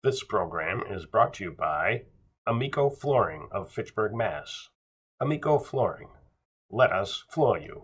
This program is brought to you by Amico Flooring of Fitchburg, Mass. Amico Flooring. Let us floor you.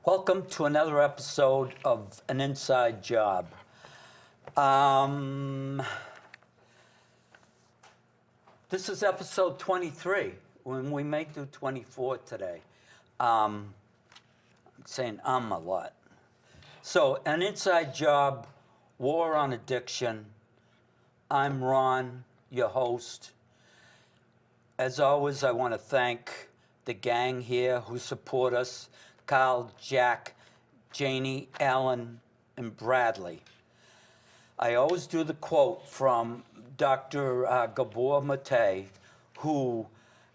Welcome to another episode of An Inside Job. This is episode 23, when we may do 24 today. I'm saying a lot. So, An Inside Job, War on Addiction. I'm Ron, your host. As always, I want to thank the gang here who support us. Carl, Jack, Janie, Alan, and Bradley. I always do the quote from Dr. Gabor Mate, who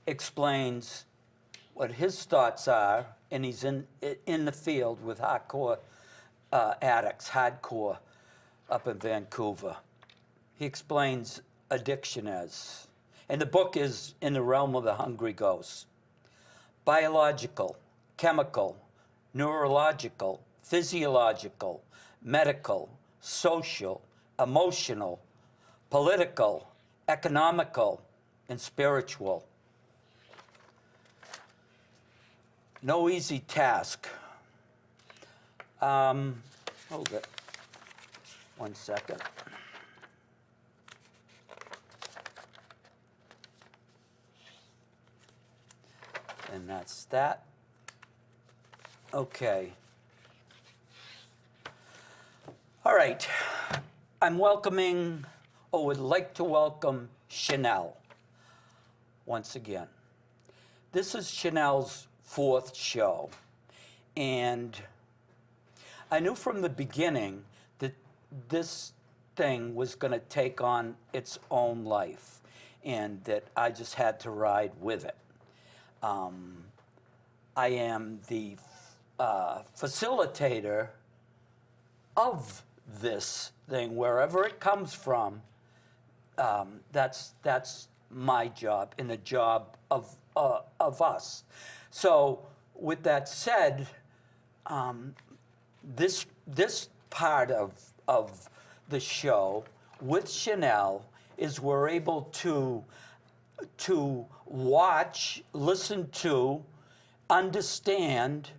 explains what his thoughts are, and he's in the field with hardcore addicts, hardcore, up in Vancouver. He explains addiction as, and the book is In the Realm of the Hungry Ghost. Biological, chemical, neurological, physiological, medical, social, emotional, political, economical, and spiritual. No easy task. Hold it 1 second. And that's that. Okay. All right. I'm welcoming, or would like to welcome, Chanelle once again. This is Chanelle's 4th show. And I knew from the beginning that this thing was going to take on its own life and that I just had to ride with it. I am the facilitator of this thing, wherever it comes from. That's my job and the job of us. So, with that said, this part of the show with Chanelle is we're able to watch, listen to, understand.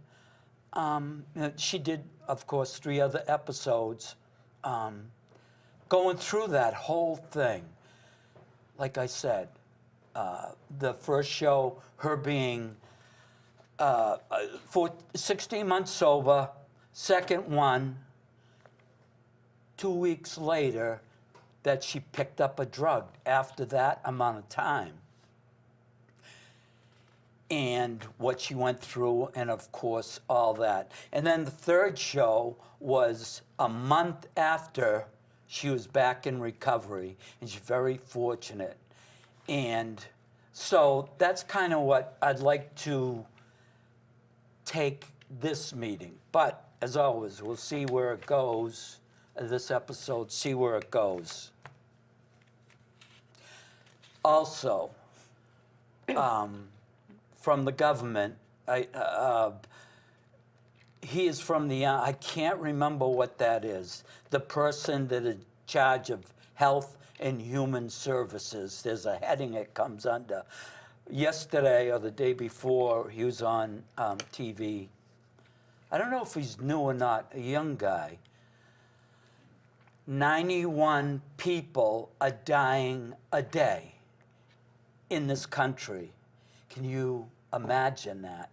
She did, of course, 3 other episodes going through that whole thing. Like I said, the first show, her being for 16 months sober. Second one, 2 weeks later, that she picked up a drug after that amount of time. And what she went through, and of course, all that. And then the third show was a month after she was back in recovery, and she's very fortunate. And so that's kind of what I'd like to take this meeting. But as always, we'll see where it goes. This episode, see where it goes. Also, from the government, he is from the, I can't remember what that is, the person that is in charge of Health and Human Services. There's a heading it comes under. Yesterday or the day before, he was on TV. I don't know if he's new or not, a young guy. 91 people are dying a day in this country. Can you imagine that?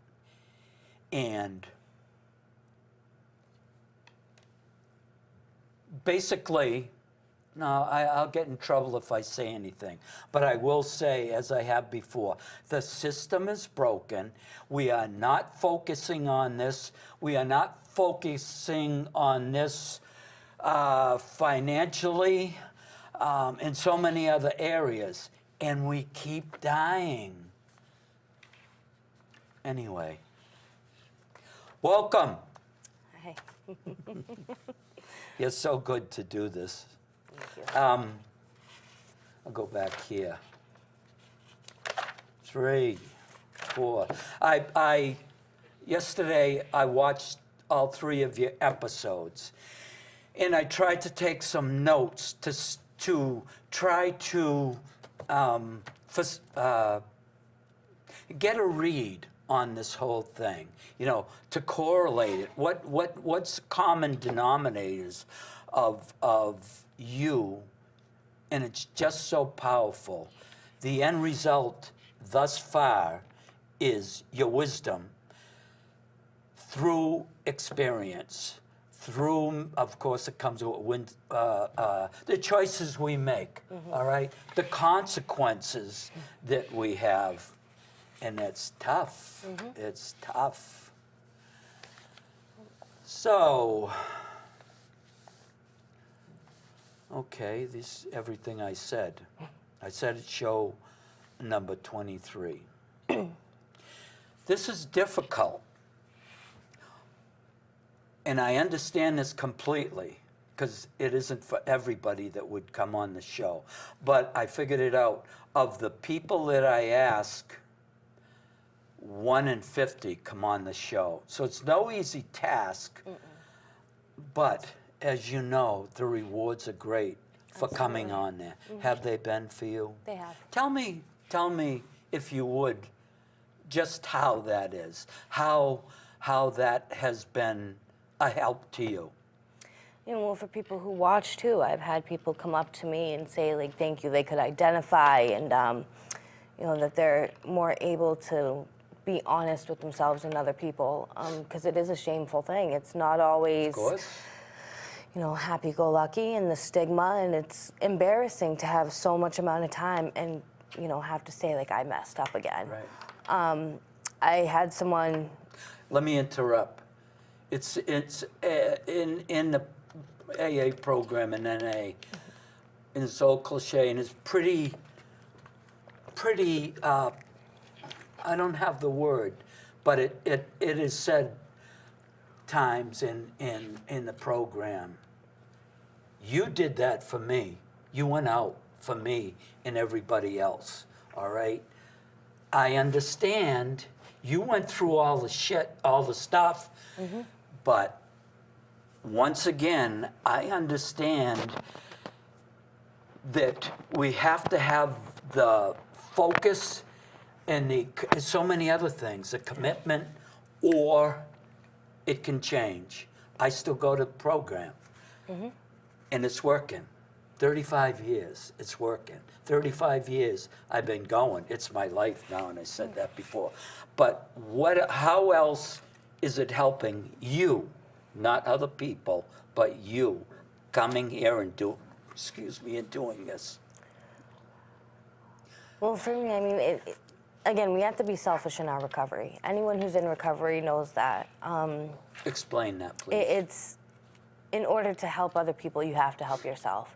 And basically, no, I'll get in trouble if I say anything. But I will say, as I have before, the system is broken. We are not focusing on this. We are not focusing on this financially, in so many other areas. And we keep dying. Anyway, Welcome. Hi. You're so good to do this. Thank you. I'll go back here. 3, 4. Yesterday I watched all 3 of your episodes, and I tried to take some notes to try to get a read on this whole thing. You know, to correlate it. What's common denominators of you, and it's just so powerful. The end result thus far is your wisdom through experience, through, of course, it comes with the choices we make, all right? The consequences that we have, and it's tough. It's tough. So, okay, this everything I said. I said it's show number 23. This is difficult. And I understand this completely, because it isn't for everybody that would come on the show. But I figured it out. Of the people that I ask, 1 in 50 come on the show. So it's no easy task. But as you know, the rewards are great for coming on there. Have they been for you? They have. Tell me, if you would, just how that is. How that has been a help to you. You know, well, for people who watch too, I've had people come up to me and say, like, thank you. They could identify, and you know, that they're more able to be honest with themselves and other people, because it is a shameful thing. It's not always, Of course. you know, happy-go-lucky, and the stigma, and it's embarrassing to have so much amount of time and, you know, have to say, like, I messed up again. Right. I had someone. Let me interrupt. It's in the AA program in NA, and it's so cliche, and it's pretty. I don't have the word, but it is said times in the program. You did that for me. You went out for me and everybody else. All right. I understand. You went through all the shit, all the stuff. But once again, I understand that we have to have the focus and so many other things, the commitment, or it can change. I still go to the program, and it's working. 35 years, it's working. 35 years I've been going. It's my life now, and I said that before. But how else is it helping you, not other people, but you, coming here and doing this? Well, for me, I mean, again, we have to be selfish in our recovery. Anyone who's in recovery knows that. Explain that, please. It's, in order to help other people, you have to help yourself.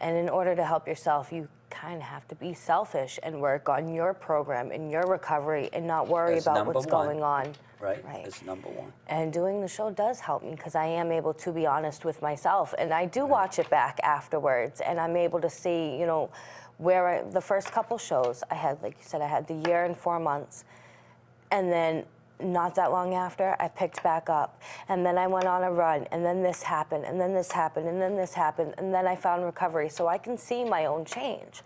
And in order to help yourself, you kind of have to be selfish and work on your program and your recovery and not worry about what's going on. Right, it's number 1. And doing the show does help me, because I am able to be honest with myself. And I do watch it back afterwards, and I'm able to see, you know, where the first couple shows I had, like you said, I had the year and 4 months. And then not that long after, I picked back up. And then I went on a run, and then this happened, and then this happened, and then this happened, and then I found recovery. So I can see my own change.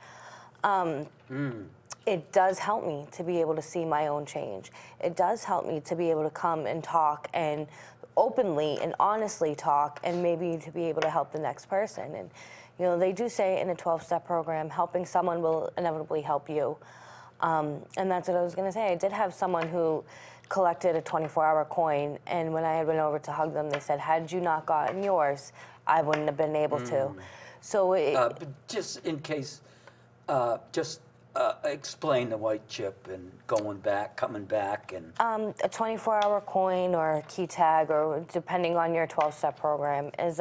It does help me to be able to see my own change. It does help me to be able to come and talk and openly and honestly talk, and maybe to be able to help the next person. And, you know, they do say in a 12-step program, helping someone will inevitably help you. And that's what I was going to say. I did have someone who collected a 24-hour coin, and when I had went over to hug them, they said, had you not gotten yours, I wouldn't have been able to. So just in case, explain the white chip and going back, coming back, and a 24-hour coin or a key tag, or depending on your 12-step program, is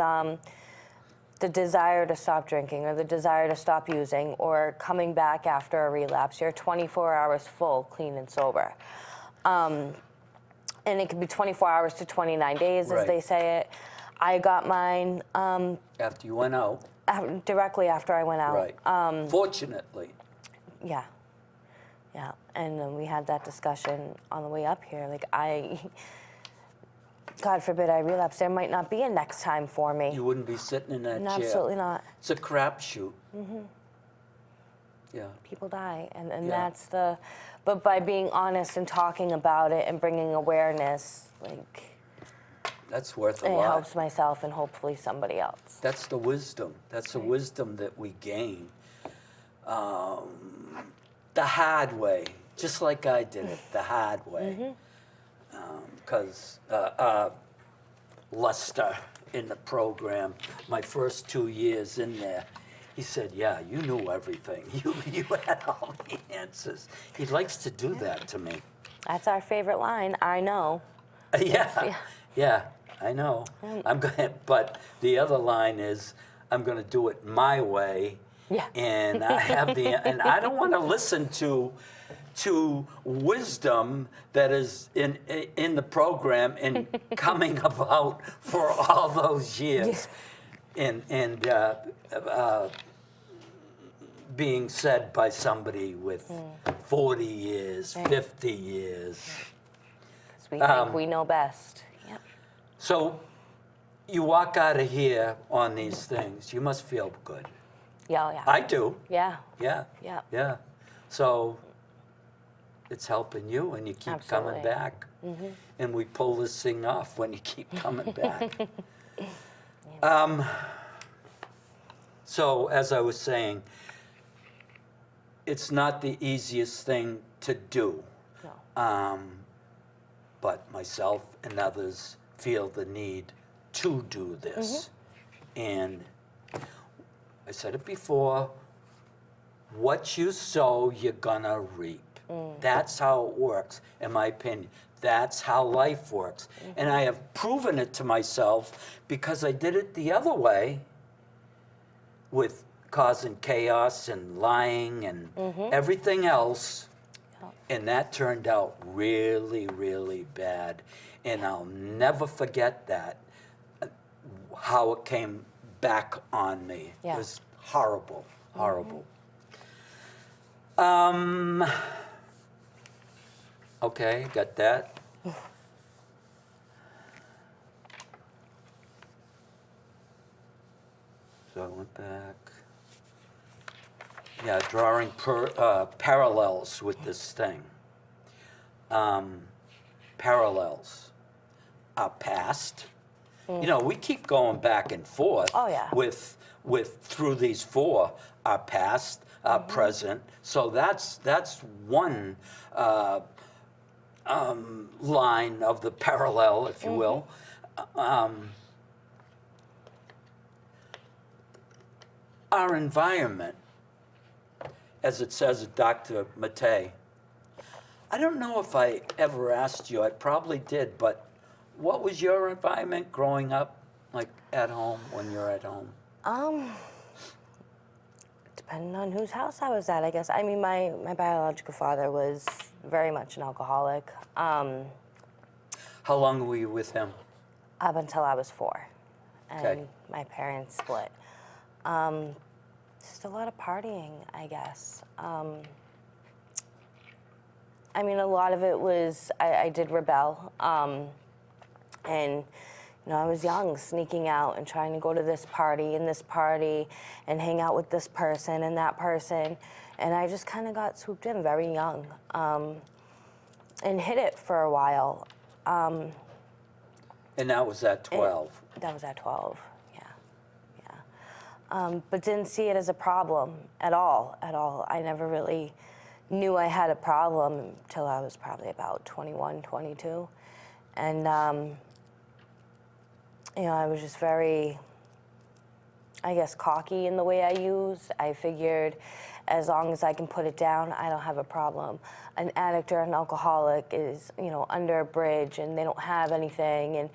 the desire to stop drinking or the desire to stop using or coming back after a relapse. You're 24 hours full, clean and sober. and it could be 24 hours to 29 days, Right. as they say it. I got mine After you went out. directly after I went out. Right. Fortunately. Yeah. Yeah. And then we had that discussion on the way up here. Like, God forbid I relapse, there might not be a next time for me. You wouldn't be sitting in that No, chair. absolutely not. It's a crapshoot. Yeah. People die, and Yeah. that's the, but by being honest and talking about it and bringing awareness, like, That's worth a it lot. helps myself and hopefully somebody else. That's the wisdom. That's the wisdom that we gain. The hard way, just like I did it, the hard way. Because Lester in the program, my first 2 years in there, he said, yeah, you knew everything. You had all the answers. He likes to do that to me. That's our favorite line, I know. Yeah, I know. But the other line is, I'm gonna do it my way. Yeah. And I have and I don't want to listen to wisdom that is in the program and coming about for all those years, and being said by somebody with 40 years, 50 years. 'Cause we think we know best. Yep. So you walk out of here on these things, you must feel good. Yeah, yeah. I do. Yeah. Yeah. Yeah. Yeah. So it's helping you, and you keep coming Absolutely. back. And we pull this thing off when you keep coming back. So as I was saying, it's not the easiest thing to do. No. But myself and others feel the need to do this. And I said it before, what you sow, you're gonna reap. That's how it works, in my opinion. That's how life works. And I have proven it to myself because I did it the other way with causing chaos and lying and everything else. And that turned out really, really bad. And I'll never forget that, how it came back on me. Yeah. It was horrible, horrible. Okay, got that. So I went back. Yeah, drawing parallels with this thing. Parallels. Our past. You know, we keep going back and forth. Oh, yeah. With through these four, our past, our present. So that's one line of the parallel, if you will. Our environment, as it says at Dr. Mattei. I don't know if I ever asked you, I probably did, but what was your environment growing up, like at home, when you're at home? Depending on whose house I was at, I guess. I mean, my biological father was very much an alcoholic. How long were you with him? Up until I was 4, and Okay. my parents split. Just a lot of partying, I guess. I mean, a lot of it was I did rebel, and you know, I was young, sneaking out and trying to go to this party and hang out with this person and that person, and I just kind of got swooped in very young, and hid it for a while. And that was at 12. That was at 12, yeah. But didn't see it as a problem at all. I never really knew I had a problem until I was probably about 21, 22. And, you know, I was just very, I guess, cocky in the way I used. I figured as long as I can put it down, I don't have a problem. An addict or an alcoholic is, you know, under a bridge and they don't have anything. And,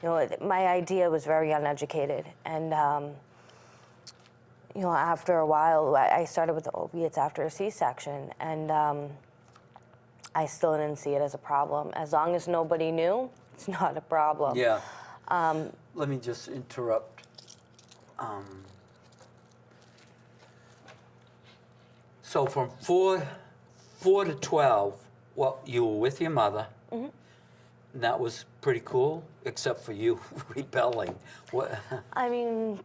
you know, my idea was very uneducated. And, you know, after a while, I started with the opiates after a C-section. And I still didn't see it as a problem. As long as nobody knew, it's not a problem. Yeah. Let me just interrupt. So from 4 to 12, well, you were with your mother. Mm-hmm. And that was pretty cool, except for you rebelling. What? I mean,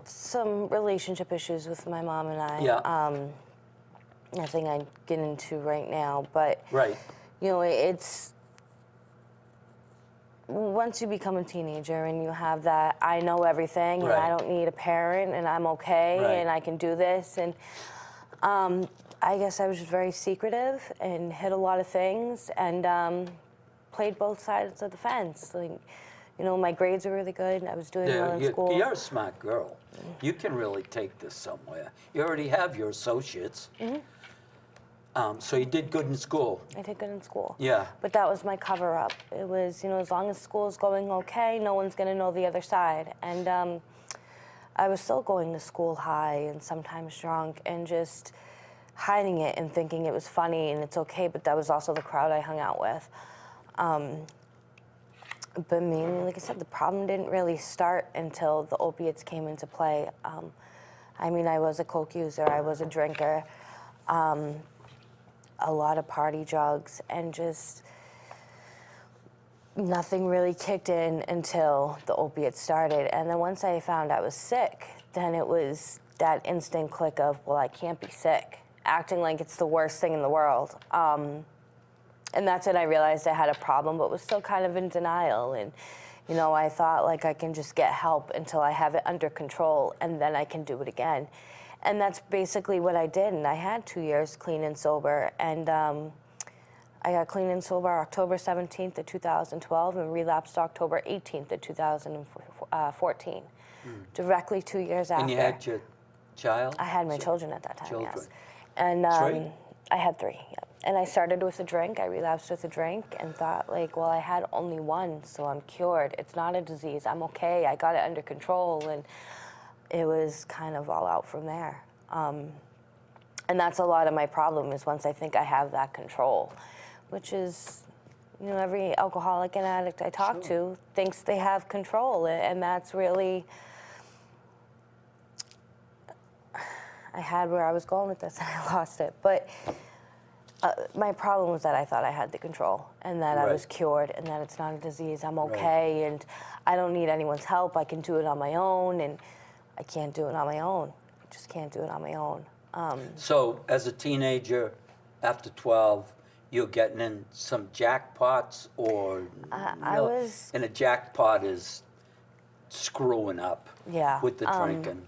some relationship issues with my mom and I. Yeah. Nothing I get into right now, but Right. you know, it's once you become a teenager and you have that, I know everything, and I Right. don't need a parent, and I'm okay, Right. and I can do this, and I guess I was just very secretive and hid a lot of things, and played both sides of the fence. Like, you know, my grades were really good, and I was doing well in school. You're a smart girl. You can really take this somewhere. You already have your associates. Mm-hmm. So you did good in school. I did good in school. Yeah. But that was my cover up. It was, you know, as long as school's going okay, no one's gonna know the other side. And I was still going to school high and sometimes drunk and just hiding it and thinking it was funny and it's okay, but that was also the crowd I hung out with. But mainly, like I said, the problem didn't really start until the opiates came into play. I mean, I was a coke user, I was a drinker, a lot of party drugs, and just nothing really kicked in until the opiates started. And then once I found I was sick, then it was that instant click of, well, I can't be sick, acting like it's the worst thing in the world. And that's when I realized I had a problem, but was still kind of in denial. And, you know, I thought like I can just get help until I have it under control, and then I can do it again. And that's basically what I did. And I had 2 years clean and sober. And I got clean and sober October 17th of 2012 and relapsed October 18th of 2014. Directly 2 years after. And you had your child? I had my children at that time, Children. yes. And 3? I had 3, yeah. And I started with a drink. I relapsed with a drink and thought, like, well, I had only one, so I'm cured. It's not a disease. I'm okay. I got it under control. And it was kind of all out from there. And that's a lot of my problem is once I think I have that control, which is, you know, every alcoholic and addict I talk to thinks they have control. And that's really, I had where I was going with this and I lost it. But my problem was that I thought I had the control and that I was cured and that it's not a disease. I'm okay and I don't need anyone's help. I can do it on my own, and I can't do it on my own. I just can't do it on my own. So as a teenager, after 12, you're getting in some jackpots or I was... And a jackpot is screwing up with the drinking.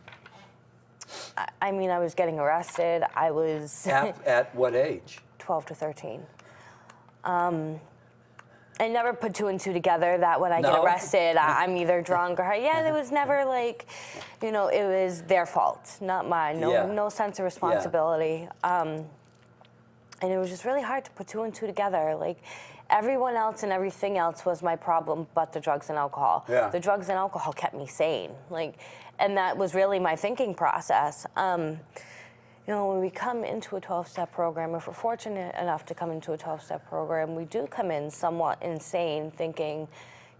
I mean, I was getting arrested. I was... At what age? 12 to 13. I never put 2 and 2 together that when I get arrested, I'm either drunk or there was never like, you know, it was their fault, not mine. No sense of responsibility. And it was just really hard to put 2 and 2 together. Like everyone else and everything else was my problem, but the drugs and alcohol. Yeah. The drugs and alcohol kept me sane. Like, and that was really my thinking process. You know, when we come into a 12-step program, if we're fortunate enough to come into a 12-step program, we do come in somewhat insane, thinking,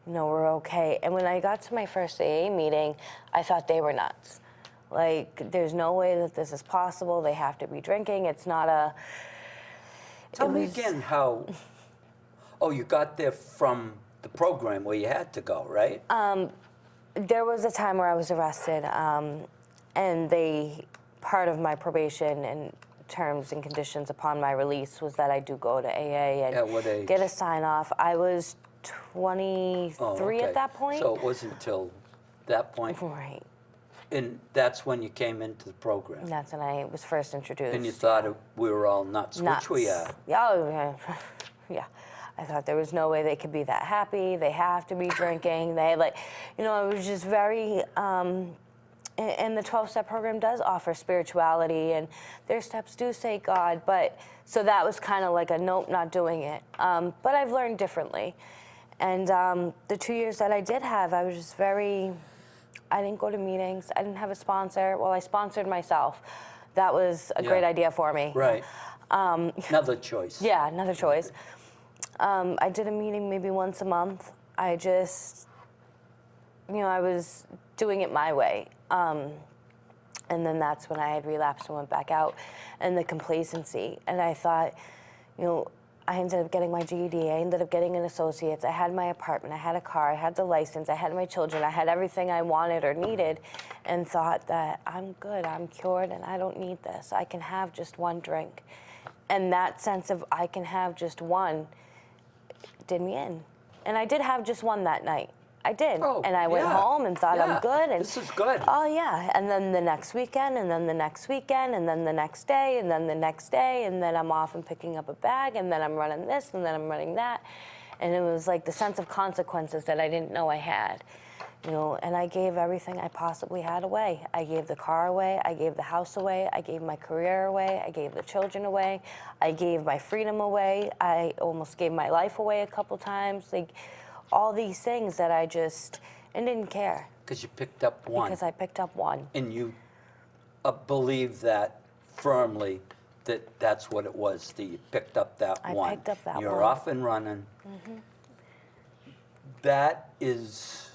you know, we're okay. And when I got to my first AA meeting, I thought they were nuts. Like, there's no way that this is possible. They have to be drinking. It's not a... Tell me again how... Oh, you got there from the program where you had to go, right? There was a time where I was arrested, and part of my probation and terms and conditions upon my release was that I do go to AA and At what age? get a sign-off. I was 23 at that point. So it wasn't until that point? Right. And that's when you came into the program? That's when I was first introduced. And you thought we were all nuts, which we are. Yeah, yeah. I thought there was no way they could be that happy. They have to be drinking. They like, you know, it was just very... And the 12-step program does offer spirituality, and their steps do say God, but so that was kind of like a nope, not doing it. But I've learned differently. And the 2 years that I did have, I was just I didn't go to meetings. I didn't have a sponsor. Well, I sponsored myself. That was a great idea for me. Right. Another choice. Yeah, another choice. I did a meeting maybe once a month. I just, I was doing it my way. And then that's when I had relapsed and went back out, and the complacency. And I thought, I ended up getting my GED, I ended up getting an associate's, I had my apartment, I had a car, I had the license, I had my children, I had everything I wanted or needed, and thought that I'm good, I'm cured, and I don't need this. I can have just one drink. And that sense of I can have just one did me in. And I did have just one that night. I did. Oh, and I went yeah. home and thought I'm good. And this is good. oh yeah. And then the next weekend, and then the next weekend, and then the next day, and then the next day, and then I'm off and picking up a bag, and then I'm running this, and then I'm running that. And it was like the sense of consequences that I didn't know I had. And I gave everything I possibly had away. I gave the car away, I gave the house away, I gave my career away, I gave the children away, I gave my freedom away, I almost gave my life away a couple times. Like, all these things that I just, and didn't care. Because you picked up one. Because I picked up one. And you believe that firmly, that that's what it was, that you picked up that one. I picked up that You're one. off and running. Mm-hmm. That is,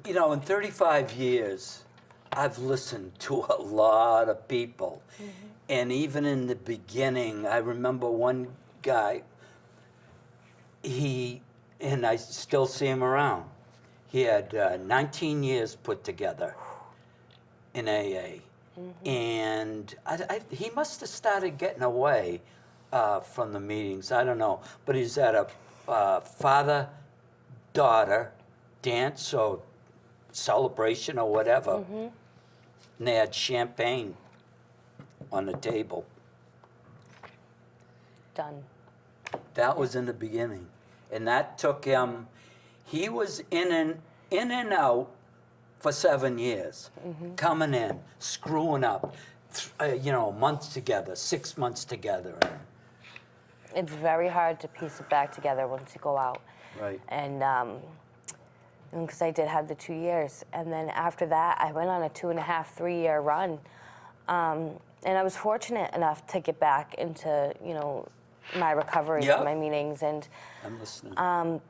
in 35 years, I've listened to a lot of people. Mm-hmm. And even in the beginning, I remember one guy, and I still see him around. He had 19 years put together in AA. Mm-hmm. And he must have started getting away from the meetings. I don't know. But he's at a father-daughter dance or celebration or whatever. Mm-hmm. And they had champagne on the table. Done. That was in the beginning. And that took him, he was in and out for 7 years, mm-hmm. coming in, screwing up, months together, 6 months together. It's very hard to piece it back together once you go out. Right. And because I did have the 2 years. And then after that, I went on a 2.5, 3 year run. And I was fortunate enough to get back into, my recovery, yep. my meetings, and I'm listening.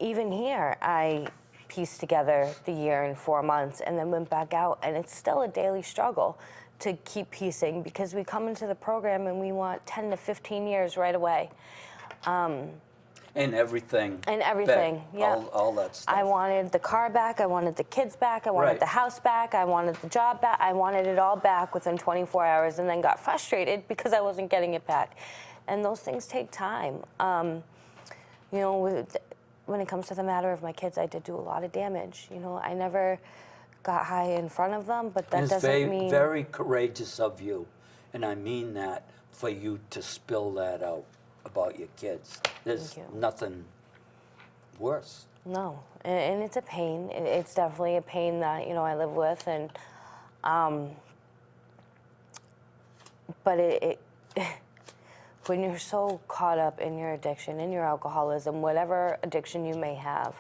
Even here, I pieced together the year in 4 months and then went back out, and it's still a daily struggle to keep piecing because we come into the program and we want 10 to 15 years right away. And everything. And everything, back, yeah. All that stuff. I wanted the car back, I wanted the kids back, I wanted right. the house back, I wanted the job back, I wanted it all back within 24 hours, and then got frustrated because I wasn't getting it back. And those things take time. When it comes to the matter of my kids, I did do a lot of damage. I never got high in front of them, but that doesn't mean... It's very courageous of you, and I mean that, for you to spill that out about your kids. There's nothing worse. No, and it's a pain. It's definitely a pain that, I live with, and... But it when you're so caught up in your addiction, in your alcoholism, whatever addiction you may have,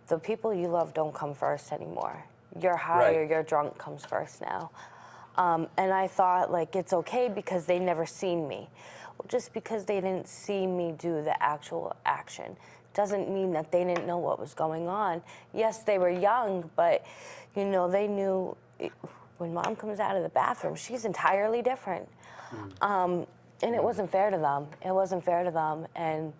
the people you love don't come first anymore. Your high or your drunk comes first now. And I thought, it's okay because they never seen me. Well, just because they didn't see me do the actual action doesn't mean that they didn't know what was going on. Yes, they were young, but, they knew when mom comes out of the bathroom, she's entirely different. And it wasn't fair to them. It wasn't fair to them. And,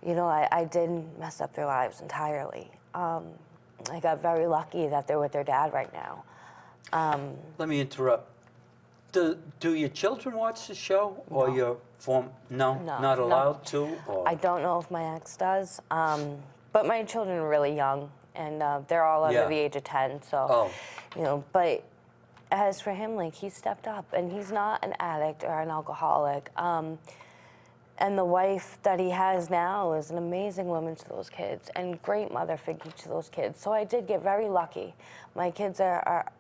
I did mess up their lives entirely. I got very lucky that they're with their dad right now. Let me interrupt. Do your children watch the show? Or your not allowed to? Or? I don't know if my ex does. But my children are really young, and they're all under the age of 10. So, but as for him, he stepped up, and he's not an addict or an alcoholic. And the wife that he has now is an amazing woman to those kids and great mother figure to those kids. So I did get very lucky. My kids are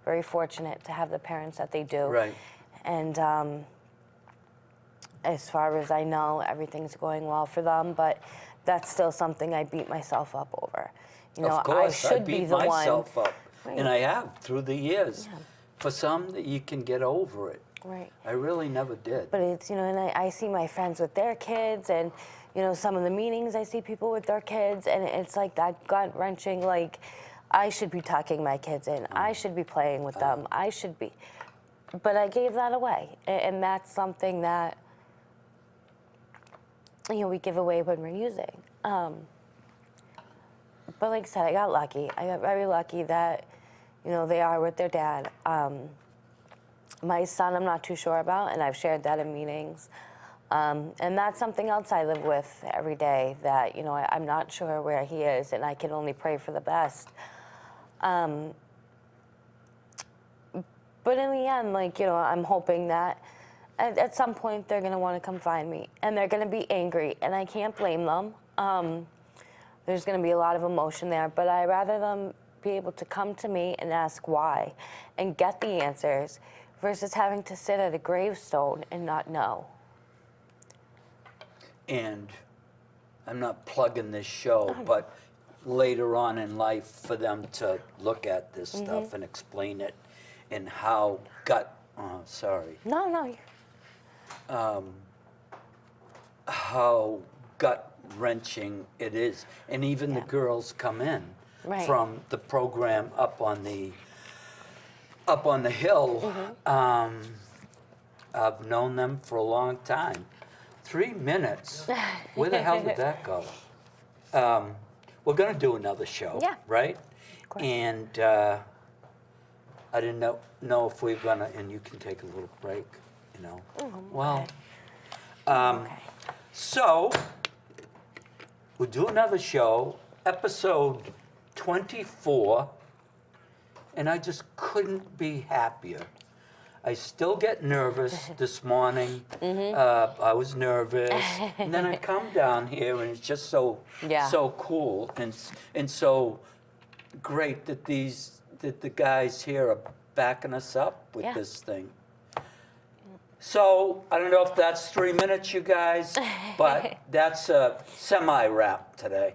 very fortunate to have the parents that they do. Right. And as far as I know, everything's going well for them, but that's still something I beat myself up over. Of course, I should beat be the myself one. up. Right. And I have through the years. for some that you can get over it. Right. I really never did. But it's, and I see my friends with their kids, and, some of the meetings I see people with their kids, and it's like that gut-wrenching, like, I should be tucking my kids in. I should be playing with them. I should be. But I gave that away, and that's something that, we give away when we're using. But like I said, I got lucky. I got very lucky that, they are with their dad. My son, I'm not too sure about, and I've shared that in meetings. And that's something else I live with every day, that, I'm not sure where he is, and I can only pray for the best. But in the end, I'm hoping that at some point they're going to want to come find me, and they're going to be angry, and I can't blame them. There's going to be a lot of emotion there, but I'd rather them be able to come to me and ask why and get the answers versus having to sit at a gravestone and not know. And I'm not plugging this show, but later on in life for them to look at this stuff and explain it and how No. how gut-wrenching it is. And even the girls come in from the program up on the hill. I've known them for a long time. 3 minutes? Where the hell did that go? We're going to do another show, right? Of course. And I didn't know if we were going to, and you can take a little break, Well, so we'll do another show, episode 24, and I just couldn't be happier. I still get nervous this morning. I was nervous, and then I come down here, and it's just so cool and so great that the guys here are backing us up with this thing. So I don't know if that's 3 minutes, you guys, but that's a semi-wrap today.